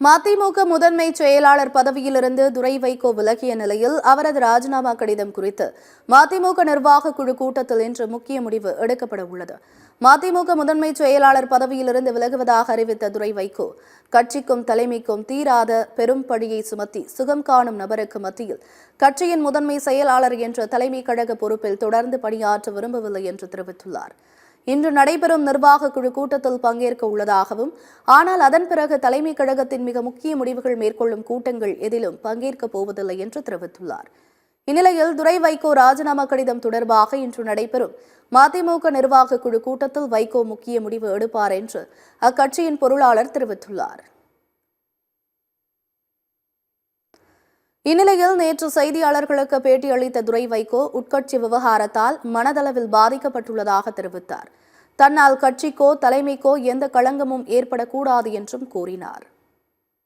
மதிமுக முதன்மை செயலாளர் பதவியிலிருந்து துரை வைகோ விலகிய நிலையில் அவரது ராஜினாமா கடிதம் குறித்து மதிமுக நிர்வாக குழு கூட்டத்தில் இன்று முக்கிய முடிவு எடுக்கப்பட உள்ளது. மதிமுக முதன்மை செயலாளர் பதவியிலிருந்து விலகுவதாக அறிவித்த துரை வைகோ, கட்சிக்கும் தலைமைக்கும் தீராத பெரும் பழியை சுமத்தி சுகம் காணும் நபருக்கு மத்தியில் கட்சியின் முதன்மை செயலாளர் என்ற தலைமை கழக பொறுப்பில் தொடர்ந்து பணியாற்ற விரும்பவில்லை என்று தெரிவித்துள்ளார். இன்று நடைபெறும் நிர்வாக குழு கூட்டத்தில் பங்கேற்க உள்ளதாகவும், ஆனால் அதன் பிறகு தலைமை கழகத்தின் மிக முக்கிய முடிவுகள் மேற்கொள்ளும் கூட்டங்கள் எதிலும் பங்கேற்கப் போவதில்லை என்று தெரிவித்துள்ளார். இந்நிலையில் துரை வைகோ ராஜினாமா கடிதம் தொடர்பாக இன்று நடைபெறும் மதிமுக நிர்வாக குழு கூட்டத்தில் வைகோ முக்கிய முடிவு எடுப்பார் என்று அக்கட்சியின் பொருளாளர் தெரிவித்துள்ளார். இந்நிலையில் நேற்று செய்தியாளர்களுக்கு பேட்டியளித்த துரை வைகோ உட்கட்சி விவகாரத்தால் மனதளவில் பாதிக்கப்பட்டுள்ளதாக தெரிவித்தார். தன்னால் கட்சிக்கோ தலைமைக்கோ எந்த களங்கமும் ஏற்படக்கூடாது என்றும் கூறினார்.